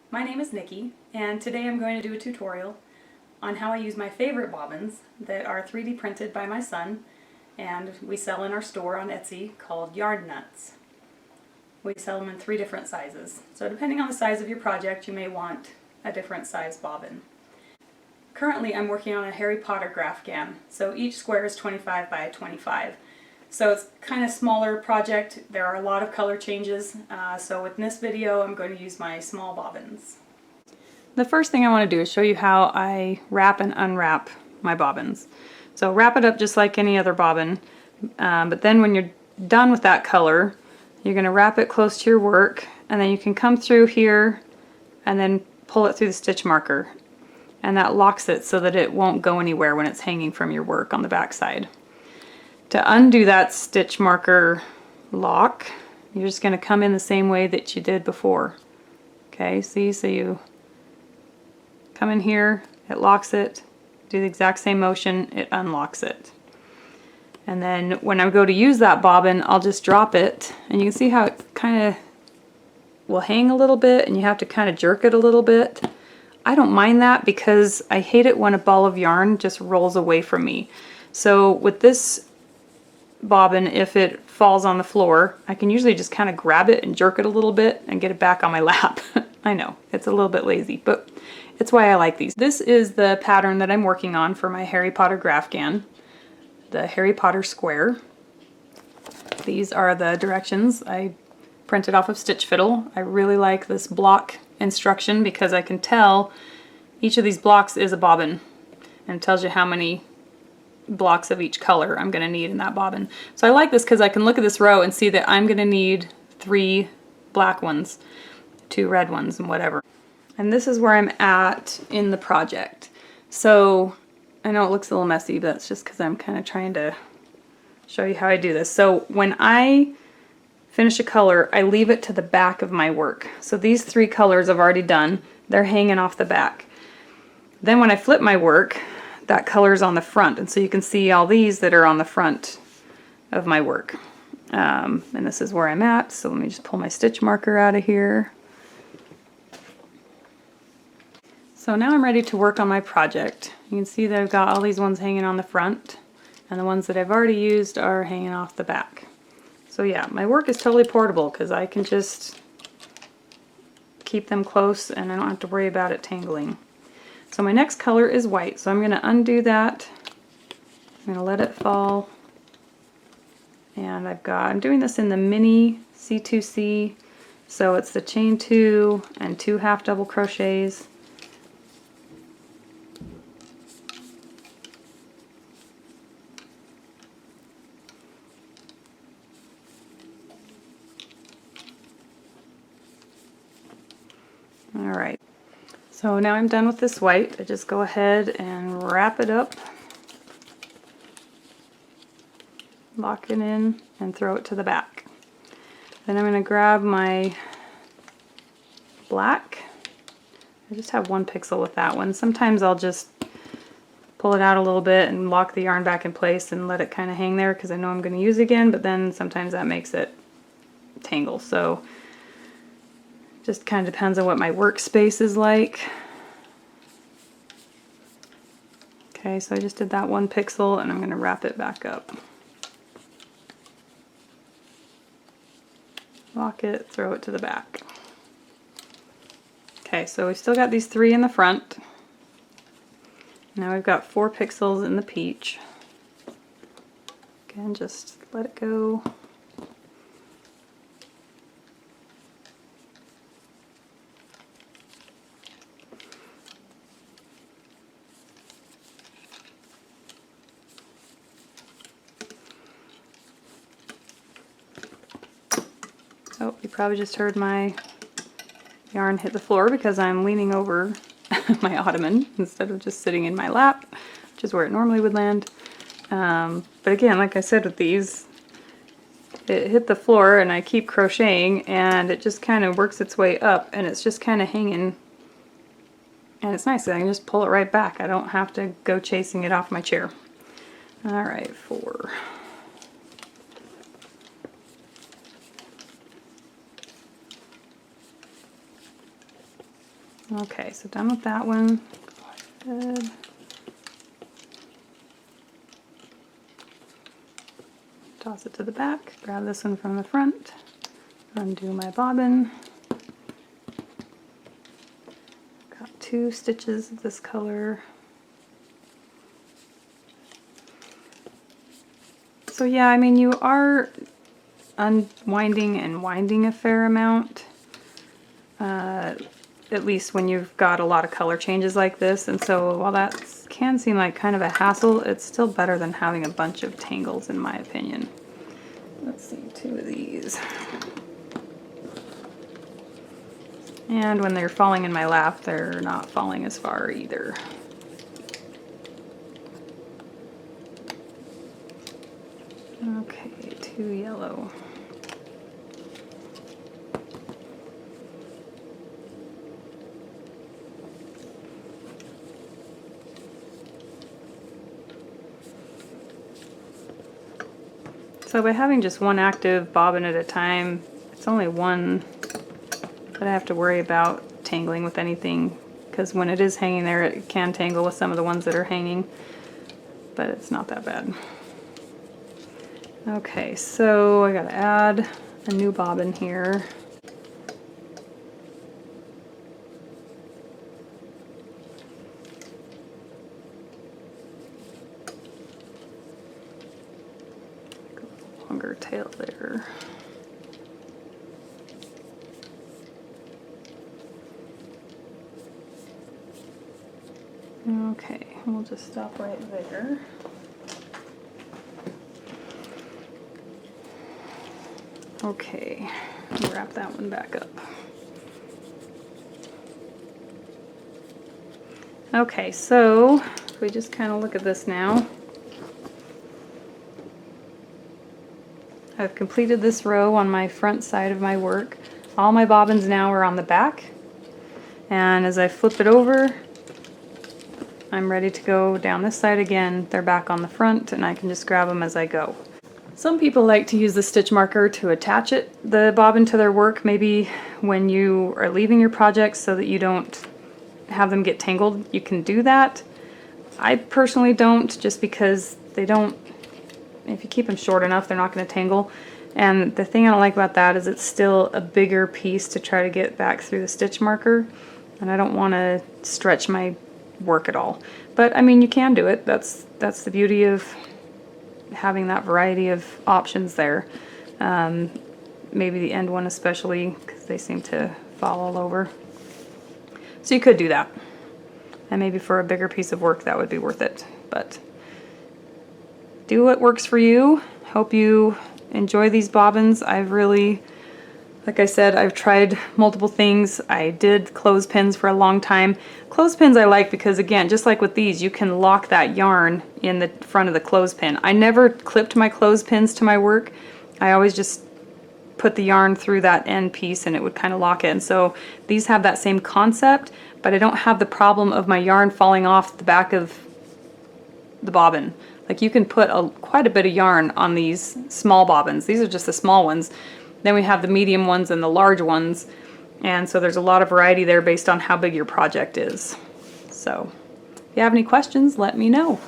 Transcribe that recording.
My name is Nikki, and today I'm going to do a tutorial on how I use my favorite bobbins that are 3D printed by my son and we sell in our store on Etsy called Yarn Nuts. We sell them in 3 different sizes, so depending on the size of your project you may want a different size bobbin. Currently I'm working on a Harry Potter graph gan, so each square is 25 by 25. So it's kind of smaller project. There are a lot of color changes, so in this video I'm going to use my small bobbins. The first thing I want to do is show you how I wrap and unwrap my bobbins. So wrap it up just like any other bobbin, but then when you're done with that color, you're going to wrap it close to your work, and then you can come through here and then pull it through the stitch marker, and that locks it so that it won't go anywhere when it's hanging from your work on the back side. To undo that stitch marker lock, you're just going to come in the same way that you did before. Okay, see, so you come in here, it locks it, do the exact same motion, it unlocks it. And then when I go to use that bobbin, I'll just drop it, and you can see how it kind of will hang a little bit and you have to kind of jerk it a little bit. I don't mind that because I hate it when a ball of yarn just rolls away from me. So with this bobbin, if it falls on the floor, I can usually just kind of grab it and jerk it a little bit and get it back on my lap. I know, it's a little bit lazy, but it's why I like these. This is the pattern that I'm working on for my Harry Potter graph gan, the Harry Potter square. These are the directions I printed off of Stitch Fiddle. I really like this block instruction because I can tell each of these blocks is a bobbin, and it tells you how many blocks of each color I'm going to need in that bobbin. So I like this because I can look at this row and see that I'm going to need 3 black ones, 2 red ones, and whatever. And this is where I'm at in the project. So I know it looks a little messy, but that's just because I'm kind of trying to show you how I do this. So when I finish a color, I leave it to the back of my work. So these 3 colors I've already done, they're hanging off the back. Then when I flip my work, that color's on the front, and so you can see all these that are on the front of my work. And this is where I'm at, so let me just pull my stitch marker out of here. So now I'm ready to work on my project. You can see that I've got all these ones hanging on the front, and the ones that I've already used are hanging off the back. So yeah, my work is totally portable because I can just keep them close and I don't have to worry about it tangling. So my next color is white, so I'm going to undo that. I'm going to let it fall. And I'm doing this in the mini C2C, so it's the chain 2 and 2 half double crochets. Alright, so now I'm done with this white. I just go ahead and wrap it up, lock it in, and throw it to the back. Then I'm going to grab my black. I just have 1 pixel with that one. Sometimes I'll just pull it out a little bit and lock the yarn back in place and let it kind of hang there because I know I'm going to use it again, but then sometimes that makes it tangle. So just kind of depends on what my workspace is like. Okay, so I just did that 1 pixel and I'm going to wrap it back up. Lock it, throw it to the back. Okay, so we've still got these 3 in the front. Now we've got 4 pixels in the peach. Again, just let it go. Oh, you probably just heard my yarn hit the floor because I'm leaning over my ottoman instead of just sitting in my lap, which is where it normally would land. But again, like I said with these, it hit the floor and I keep crocheting and it just kind of works its way up and it's just kind of hanging. And it's nice, I can just pull it right back. I don't have to go chasing it off my chair. Alright, 4. Okay, so done with that one. Good. Toss it to the back, grab this one from the front, undo my bobbin. Got 2 stitches of this color. So yeah, I mean, you are unwinding and winding a fair amount, at least when you've got a lot of color changes like this. And so while that can seem like kind of a hassle, it's still better than having a bunch of tangles in my opinion. Let's see, 2 of these. And when they're falling in my lap, they're not falling as far either. Okay, 2 yellow. So by having just one active bobbin at a time, it's only one that I have to worry about tangling with anything, because when it is hanging there, it can tangle with some of the ones that are hanging, but it's not that bad. Okay, so I gotta add a new bobbin here. Longer tail there. Okay, we'll just stop right there. Okay, wrap that one back up. Okay, so if we just kind of look at this now, I've completed this row on my front side of my work. All my bobbins now are on the back, and as I flip it over, I'm ready to go down this side again. They're back on the front, and I can just grab them as I go. Some people like to use the stitch marker to attach the bobbin to their work, maybe when you are leaving your projects so that you don't have them get tangled. You can do that. I personally don't, just because they don't, if you keep them short enough, they're not going to tangle. And the thing I don't like about that is it's still a bigger piece to try to get back through the stitch marker, and I don't want to stretch my work at all. But I mean, you can do it. That's the beauty of having that variety of options there. Maybe the end one especially, because they seem to fall all over. So you could do that, and maybe for a bigger piece of work that would be worth it. But do what works for you. Hope you enjoy these bobbins. I've really, like I said, I've tried multiple things. I did clothespins for a long time. Clothespins I like because, again, just like with these, you can lock that yarn in the front of the clothespin. I never clipped my clothespins to my work. I always just put the yarn through that end piece and it would kind of lock it. And so these have that same concept, but I don't have the problem of my yarn falling off the back of the bobbin. Like, you can put quite a bit of yarn on these small bobbins. These are just the small ones. Then we have the medium ones and the large ones. And so there's a lot of variety there based on how big your project is. So if you have any questions, let me know.